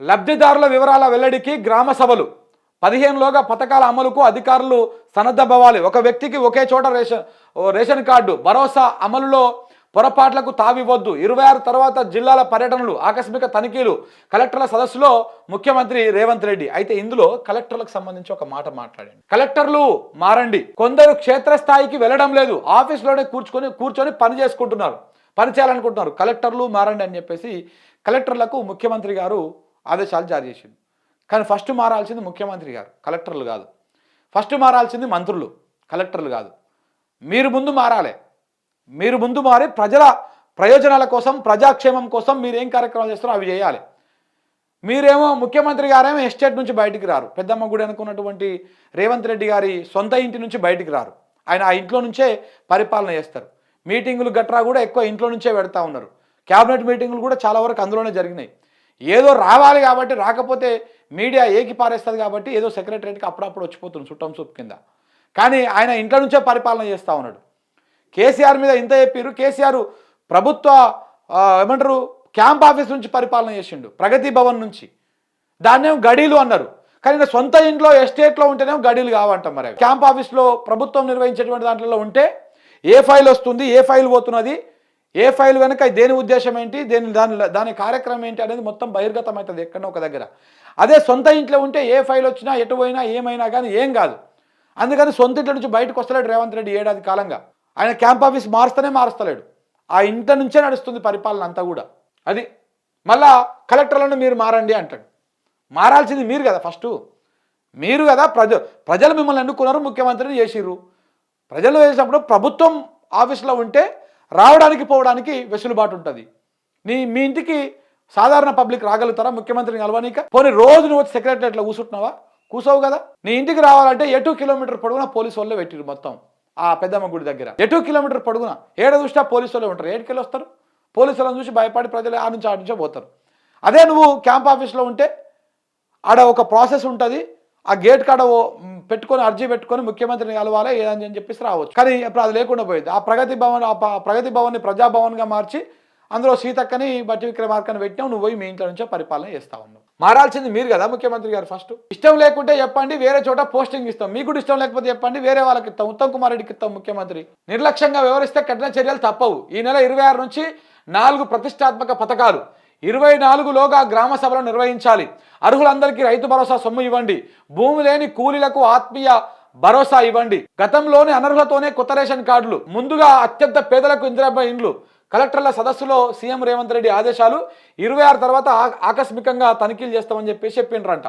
లబ్ధిదారుల వివరాల వెల్లడికి గ్రామ సభలు 15లోగా పథకాల అమలుకు అధికారులు సన్నద్ధమవ్వాలి. ఒక వ్యక్తికి ఒకే చోట రేషన్ కార్డు. భరోసా అమలులో పొరపాట్లకు తావివద్దు. 26 తర్వాత జిల్లాల పర్యటనలు, ఆకస్మిక తనిఖీలు, కలెక్టర్ల సదస్సులో ముఖ్యమంత్రి రేవంత్ రెడ్డి. అయితే ఇందులో కలెక్టర్లకు సంబంధించి ఒక మాట మాట్లాడండి. కలెక్టర్లు మారండి. కొందరు క్షేత్రస్థాయికి వెళ్ళడం లేదు, ఆఫీస్లోనే కూర్చొని పని చేసుకుంటున్నారు, పని చేయాలనుకుంటున్నారు. కలెక్టర్లు మారండి అని చెప్పేసి కలెక్టర్లకు ముఖ్యమంత్రి గారు ఆదేశాలు జారీ చేసింది. కానీ ఫస్ట్ మారాల్సింది ముఖ్యమంత్రి గారు, కలెక్టర్లు కాదు. ఫస్ట్ మారాల్సింది మంత్రులు, కలెక్టర్లు కాదు. మీరు ముందు మారాలి. మీరు ముందు మారి ప్రజల ప్రయోజనాల కోసం, ప్రజాక్షేమం కోసం మీరు ఏం కార్యక్రమాలు చేస్తారో అవి చేయాలి. మీరేమో ముఖ్యమంత్రి గారేమో ఎస్టేట్ నుంచి బయటికి రారు. పెద్దమ్మ గుడి అనుకున్నటువంటి రేవంత్ రెడ్డి గారి సొంత ఇంటి నుంచి బయటికి రారు. ఆయన ఆ ఇంట్లో నుంచే పరిపాలన చేస్తారు. మీటింగులు గట్రా కూడా ఎక్కువ ఇంట్లో నుంచే పెడతా ఉన్నారు. క్యాబినెట్ మీటింగులు కూడా చాలా వరకు అందులోనే జరిగినాయి. ఏదో రావాలి కాబట్టి, రాకపోతే మీడియా ఏకి పారేస్తుంది కాబట్టి ఏదో సెక్రటరేట్కి అప్పుడప్పుడు వచ్చిపోతుంది చుట్టం చూపు కింద. కానీ ఆయన ఇంట్లో నుంచే పరిపాలన చేస్తూ ఉన్నాడు. కేసీఆర్ మీద ఇంత చెప్పారు. కేసీఆర్ ప్రభుత్వ ఏమంటారు క్యాంప్ ఆఫీస్ నుంచి పరిపాలన చేసిండు, ప్రగతి భవన్ నుంచి. దాన్నేమో గడీలు అన్నారు. కానీ సొంత ఇంట్లో ఎస్టేట్లో ఉంటేనేమో గడీలు కావంటాం. మరి క్యాంప్ ఆఫీస్లో ప్రభుత్వం నిర్వహించేటువంటి దాంట్లో ఉంటే ఏ ఫైల్ వస్తుంది, ఏ ఫైల్ పోతున్నది, ఏ ఫైల్ వెనక దేని ఉద్దేశం ఏంటి, దాని కార్యక్రమం ఏంటి అనేది మొత్తం బహిర్గతం అవుతుంది ఎక్కడో ఒక దగ్గర. అదే సొంత ఇంట్లో ఉంటే ఏ ఫైల్ వచ్చినా, ఎటు పోయినా, ఏమైనా కానీ ఏం కాదు. అందుకని సొంత ఇంట్లో నుంచి బయటకు వస్తలేడు రేవంత్ రెడ్డి ఏడాది కాలంగా. ఆయన క్యాంప్ ఆఫీస్ మారుస్తలేడు. ఆ ఇంటి నుంచే నడుస్తుంది పరిపాలన అంతా కూడా. అది మళ్ళా కలెక్టర్లను మీరు మారండి అంటాడు. మారాల్సింది మీరు కదా, ఫస్ట్ మీరు కదా. ప్రజలు మిమ్మల్ని ఎన్నుకున్నారు, ముఖ్యమంత్రిని చేసిర్రు. ప్రజలు వేసినప్పుడు ప్రభుత్వం ఆఫీస్లో ఉంటే రావడానికి పోవడానికి వెసులుబాటు ఉంటుంది. మీ ఇంటికి సాధారణ పబ్లిక్ రాగలుగుతారా ముఖ్యమంత్రిని కలవనీక? పోనీ రోజు నువ్వు వచ్చి సెక్రటరీలో కూర్చుంటున్నావా? కూర్చోవు కదా. నీ ఇంటికి రావాలంటే 2 కిలోమీటర్ పొడుగున పోలీసు వాళ్ళే పెట్టిరు మొత్తం ఆ పెద్దమ్మ గుడి దగ్గర. 2 కిలోమీటర్ పొడుగున ఏడ చూసినా పోలీసు వాళ్ళే ఉంటారు. ఏడుకెళ్ళి వస్తారు? పోలీసు వాళ్ళని చూసి భయపడి ప్రజలు ఆ నుంచే పోతారు. అదే నువ్వు క్యాంప్ ఆఫీస్లో ఉంటే ఆడ ఒక ప్రాసెస్ ఉంటుంది. ఆ గేట్ కాడ పెట్టుకొని అర్జీ పెట్టుకొని ముఖ్యమంత్రిని కలవాలి ఏదని చెప్పేసి రావచ్చు. కానీ ఇప్పుడు అది లేకుండా పోయింది. ఆ ప్రగతి భవన్ని ప్రజాభవన్గా మార్చి అందులో సీతక్కని బట్టి విక్రమార్కని పెట్టినావు. నువ్వు పోయి మీ ఇంట్లో నుంచో పరిపాలన చేస్తా ఉన్నావు. మారాల్సింది మీరు కదా ముఖ్యమంత్రి గారు. ఫస్ట్ ఇష్టం లేకుంటే చెప్పండి, వేరే చోట పోస్టింగ్ ఇస్తాం. మీకు కూడా ఇష్టం లేకపోతే చెప్పండి, వేరే వాళ్ళకి ఇస్తాం. ఉత్తమ్ కుమార్ రెడ్డికి ఇస్తాం. ముఖ్యమంత్రి నిర్లక్ష్యంగా వ్యవహరిస్తే కఠిన చర్యలు తప్పవు. ఈ నెల 26 నుంచి 4 ప్రతిష్టాత్మక పథకాలు. 24లోగా గ్రామ సభలు నిర్వహించాలి. అర్హులందరికీ రైతు భరోసా సొమ్ము ఇవ్వండి. భూమి లేని కూలీలకు ఆత్మీయ భరోసా ఇవ్వండి. గతంలోనే అనర్హులతోనే కొత్త రేషన్ కార్డులు. ముందుగా అత్యంత పేదలకు ఇందిరమ్మ ఇండ్లు. కలెక్టర్ల సదస్సులో సీఎం రేవంత్ రెడ్డి ఆదేశాలు. 26 తర్వాత ఆకస్మికంగా తనిఖీలు చేస్తామని చెప్పేసి చెప్పిండ్రంట.